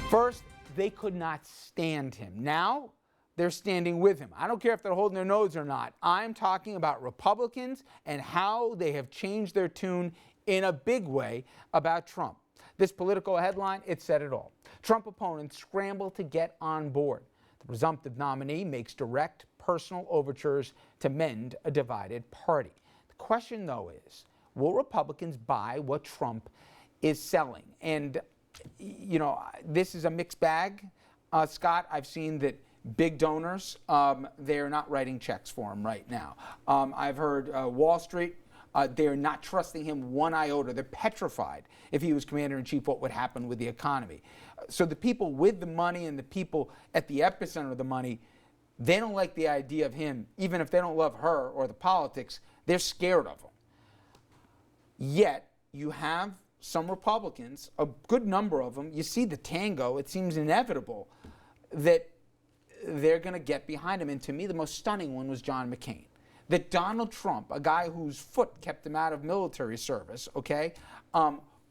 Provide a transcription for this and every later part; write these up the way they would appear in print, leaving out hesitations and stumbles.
First, they could not stand him. Now, they're standing with him. I don't care if they're holding their nose or not. I'm talking about Republicans and how they have changed their tune in a big way about Trump. This Politico headline, it said it all. Trump opponents scramble to get on board. The presumptive nominee makes direct personal overtures to mend a divided party. The question, though, is, will Republicans buy what Trump is selling? And, you know, this is a mixed bag, Scott. I've seen that big donors, they're not writing checks for him right now. I've heard Wall Street, they're not trusting him one iota. They're petrified if he was commander-in-chief what would happen with the economy. So the people with the money and the people at the epicenter of the money, they don't like the idea of him. Even if they don't love her or the politics, they're scared of him. Yet you have some Republicans, a good number of them, you see the tango, it seems inevitable that they're going to get behind him. And to me, the most stunning one was John McCain. That Donald Trump, a guy whose foot kept him out of military service,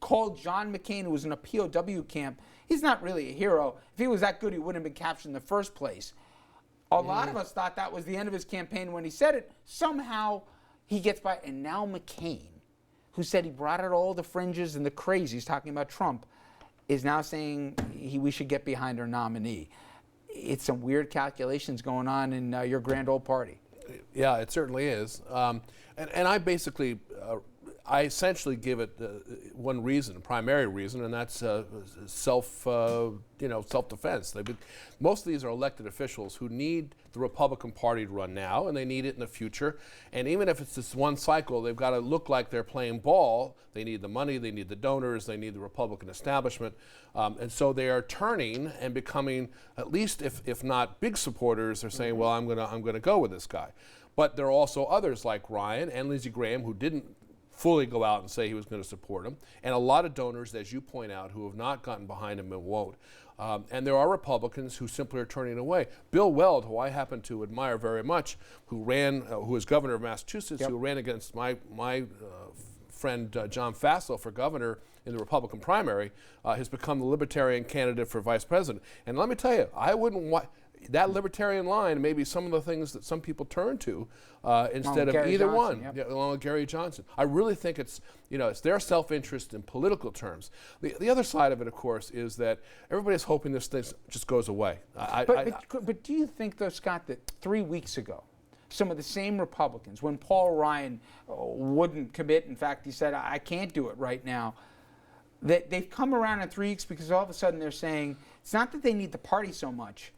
called John McCain, who was in a POW camp. He's not really a hero. If he was that good, he wouldn't have been captured in the first place. A lot of us thought that was the end of his campaign when he said it. Somehow he gets by. And now McCain, who said he brought out all the fringes and the crazies talking about Trump, is now saying we should get behind our nominee. It's some weird calculations going on in your grand old party. Yeah, it certainly is. And I basically, I essentially give it one reason, a primary reason, and that's self-defense. Most of these are elected officials who need the Republican Party to run now, and they need it in the future. And even if it's this one cycle, they've got to look like they're playing ball. They need the money, they need the donors, they need the Republican establishment. And so they are turning and becoming, at least if not big supporters, they're saying, well, I'm gonna go with this guy. But there are also others like Ryan and Lindsey Graham who didn't fully go out and say he was going to support him, and a lot of donors, as you point out, who have not gotten behind him and won't. And there are Republicans who simply are turning away. Bill Weld, who I happen to admire very much, who was governor of Massachusetts, who ran against my friend John Faso for governor in the Republican primary, has become the Libertarian candidate for vice president. And let me tell you, I wouldn't want that Libertarian line, maybe some of the things that some people turn to instead of either one, along with Gary Johnson. I really think it's their self-interest in political terms. The other side of it, of course, is that everybody's hoping this thing just goes away. But do you think, though, Scott, that 3 weeks ago, some of the same Republicans, when Paul Ryan wouldn't commit, in fact, he said, I can't do it right now, that they've come around in 3 weeks because all of a sudden they're saying, it's not that they need the party so much,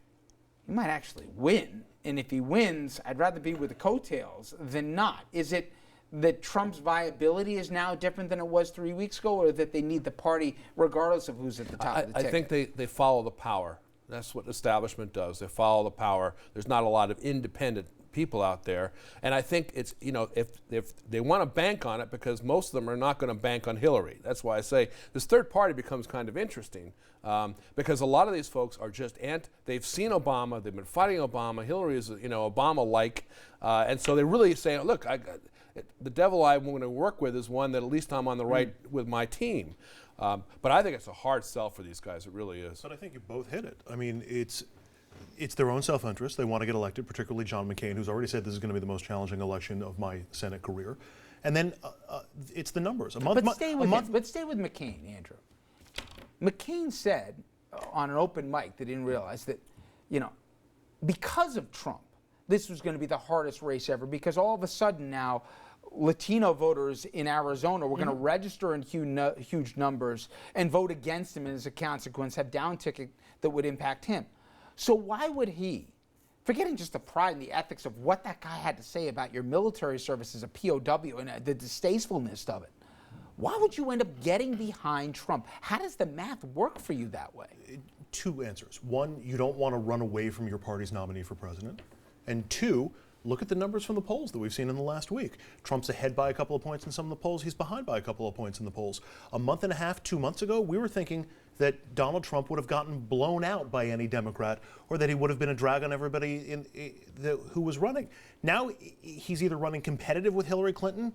he might actually win. And if he wins, I'd rather be with the coattails than not. Is it that Trump's viability is now different than it was 3 weeks ago, or that they need the party regardless of who's at the top of the ticket? I think they follow the power. That's what establishment does. They follow the power. There's not a lot of independent people out there. And I think it's, if they want to bank on it, because most of them are not going to bank on Hillary. That's why I say this third party becomes kind of interesting, because a lot of these folks are just they've seen Obama, they've been fighting Obama. Hillary is, Obama-like. And so they're really saying, look, the devil I'm going to work with is one that at least I'm on the right with my team. But I think it's a hard sell for these guys. It really is. But I think you both hit it. I mean, it's their own self-interest. They want to get elected, particularly John McCain, who's already said this is going to be the most challenging election of my Senate career. And then it's the numbers. But stay with McCain, Andrew. McCain said on an open mic, they didn't realize that, because of Trump, this was going to be the hardest race ever, because all of a sudden now Latino voters in Arizona were going to register in huge numbers and vote against him, and as a consequence have down ticket that would impact him. So why would he, forgetting just the pride and the ethics of what that guy had to say about your military service as a POW and the distastefulness of it, why would you end up getting behind Trump? How does the math work for you that way? Two answers. One, you don't want to run away from your party's nominee for president. And two, look at the numbers from the polls that we've seen in the last week. Trump's ahead by a couple of points in some of the polls. He's behind by a couple of points in the polls. A month and a half, 2 months ago, we were thinking that Donald Trump would have gotten blown out by any Democrat, or that he would have been a drag on everybody who was running. Now he's either running competitive with Hillary Clinton,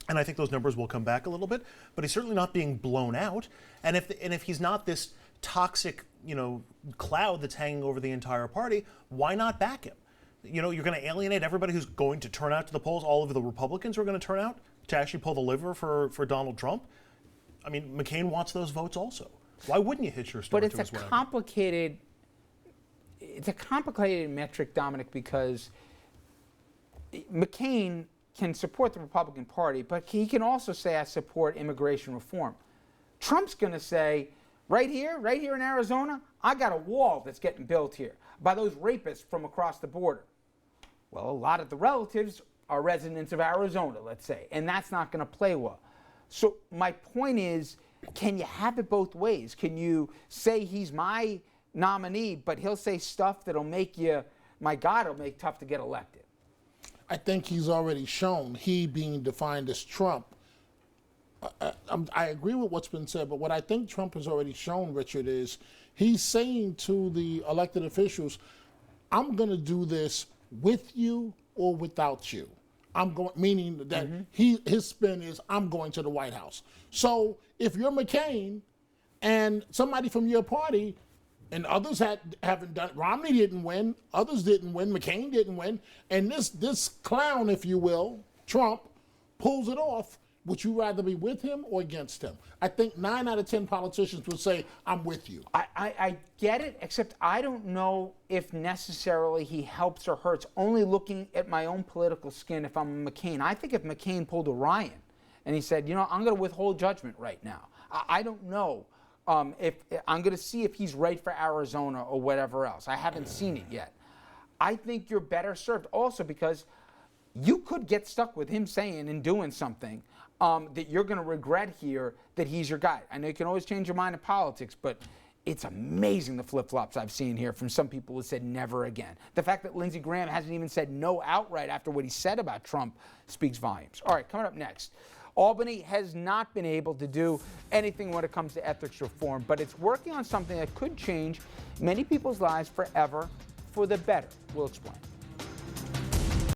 and I think those numbers will come back a little bit, but he's certainly not being blown out. And if he's not this toxic cloud that's hanging over the entire party, why not back him? You're going to alienate everybody who's going to turn out to the polls. All of the Republicans who are going to turn out to actually pull the lever for Donald Trump. I mean, McCain wants those votes also. Why wouldn't you hitch your star to his wagon? It's a complicated metric, Dominic, because McCain can support the Republican Party, but he can also say, I support immigration reform. Trump's going to say, right here in Arizona, I got a wall that's getting built here by those rapists from across the border. Well, a lot of the relatives are residents of Arizona, let's say, and that's not going to play well. So my point is, can you have it both ways? Can you say he's my nominee, but he'll say stuff that'll make you, my God, it'll make it tough to get elected? I think he's already shown, he being defined as Trump. I agree with what's been said, but what I think Trump has already shown, Richard, is he's saying to the elected officials, I'm going to do this with you or without you. I'm going, meaning that his spin is, I'm going to the White House. So if you're McCain and somebody from your party, and others haven't done, Romney didn't win, others didn't win, McCain didn't win, and this clown, if you will, Trump, pulls it off, would you rather be with him or against him? I think 9 out of 10 politicians would say, I'm with you. I get it, except I don't know if necessarily he helps or hurts, only looking at my own political skin if I'm McCain. I think if McCain pulled a Ryan and he said, I'm going to withhold judgment right now, I don't know. If I'm going to see if he's right for Arizona or whatever else. I haven't seen it yet. I think you're better served also because you could get stuck with him saying and doing something that you're going to regret here that he's your guy. I know you can always change your mind in politics, but it's amazing the flip-flops I've seen here from some people who said never again. The fact that Lindsey Graham hasn't even said no outright after what he said about Trump speaks volumes. All right, coming up next. Albany has not been able to do anything when it comes to ethics reform, but it's working on something that could change many people's lives forever for the better. We'll explain.